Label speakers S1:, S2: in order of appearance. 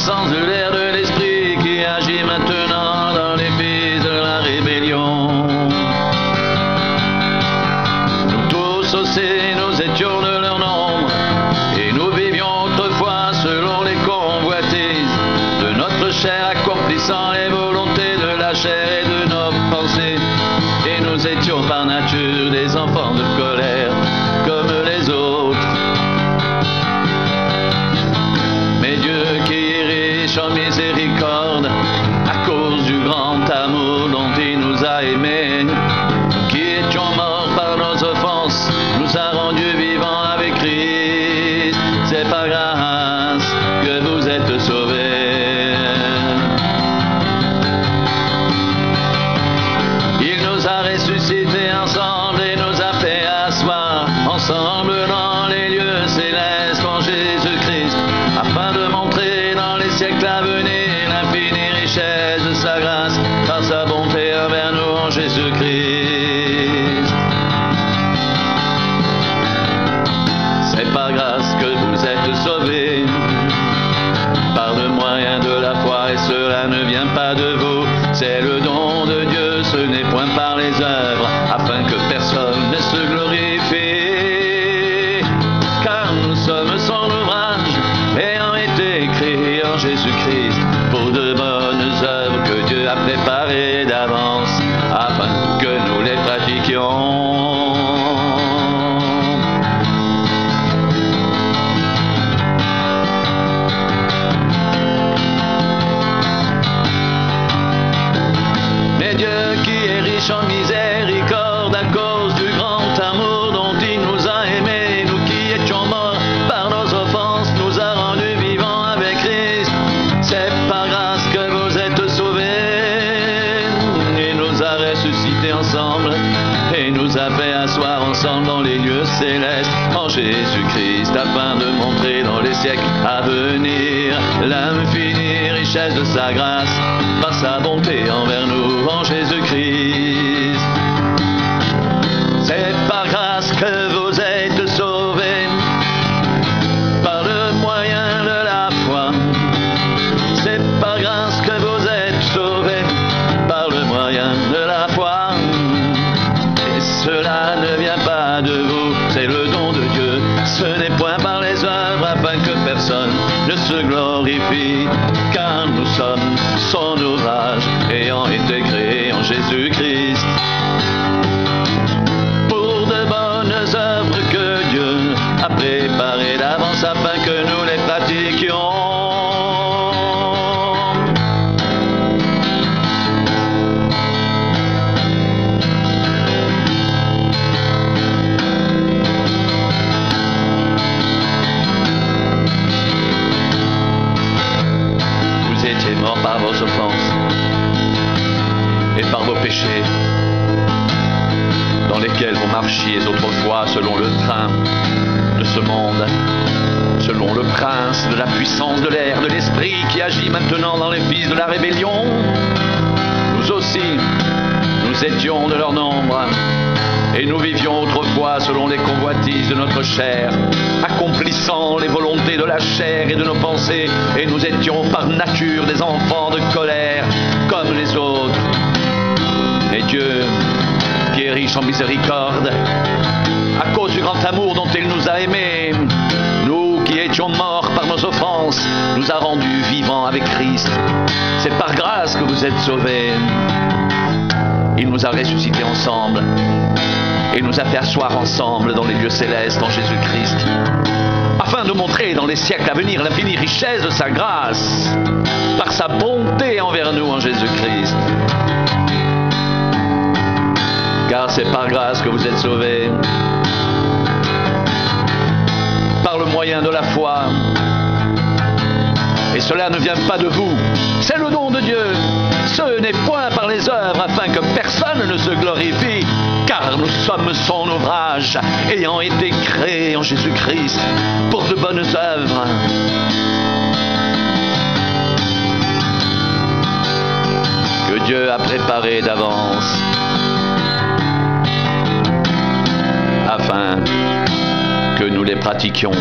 S1: puissance de l'air de l'esprit qui agit maintenant dans les fils de la rébellion. Nous tous aussi, nous étions de leur nombre, et nous vivions autrefois selon les convoitises de notre chair, accomplissant les volontés de la chair et de nos pensées. Et nous étions par nature des enfants de colère, comme les autres. Mais Dieu qui est riche en miséricorde, à cause du grand amour dont il nous a aimés, qui étions morts par nos offenses, nous a rendus vivants avec Christ. C'est par grâce que vous êtes sauvés. Il nous a ressuscités ensemble et nous a fait asseoir ensemble dans les lieux célestes en Jésus-Christ, afin de montrer dans les siècles à venir l'infinie richesse de sa grâce par sa bonté envers nous en Jésus-Christ. C'est par grâce que vous êtes sauvés, par le moyen de la foi, et cela ne vient pas de vous, c'est le don de Dieu, ce n'est point par les œuvres, afin que personne ne se glorifie. Car nous sommes son ouvrage, ayant été créés en Jésus-Christ, pour de bonnes œuvres que Dieu a préparées d'avance, afin que nous les pratiquions. Mais Dieu qui est riche en miséricorde, à cause du grand amour dont il nous a aimés, nous qui étions morts par nos offenses, nous a rendus vivants avec Christ. C'est par grâce que vous êtes sauvés. Il nous a ressuscités ensemble et nous a fait asseoir ensemble dans les lieux célestes en Jésus-Christ, afin de montrer dans les siècles à venir l'infinie richesse de sa grâce par sa bonté envers nous en Jésus-Christ. C'est par grâce que vous êtes sauvés, par le moyen de la foi. C'est par grâce que vous êtes sauvés, par le moyen de la foi. Et cela ne vient pas de vous, c'est le don de Dieu. Ce n'est point par les œuvres, afin que personne ne se glorifie. Car nous sommes son ouvrage, ayant été créés en Jésus-Christ, pour de bonnes œuvres que Dieu a préparées d'avance, afin que nous les pratiquions. Vous étiez morts par vos offenses et par vos péchés, dans lesquels vous marchiez autrefois selon le train de ce monde, selon le prince de la puissance de l'air, de l'esprit qui agit maintenant dans les fils de la rébellion. Nous aussi, nous étions de leur nombre, et nous vivions autrefois selon les convoitises de notre chair, accomplissant les volontés de la chair et de nos pensées, et nous étions par nature des enfants de colère, comme les autres. Mais Dieu, qui est riche en miséricorde, à cause du grand amour dont il nous a aimés, nous qui étions morts par nos offenses, nous a rendus vivants avec Christ. C'est par grâce que vous êtes sauvés. Il nous a ressuscités ensemble et nous a fait asseoir ensemble dans les lieux célestes en Jésus-Christ, afin de montrer dans les siècles à venir l'infinie richesse de sa grâce par sa bonté envers nous en Jésus-Christ. Car c'est par grâce que vous êtes sauvés, par le moyen de la foi. Et cela ne vient pas de vous, c'est le don de Dieu. Ce n'est point par les œuvres, afin que personne ne se glorifie, car nous sommes son ouvrage, ayant été créés en Jésus-Christ pour de bonnes œuvres. Que Dieu a préparées d'avance, afin que nous les pratiquions.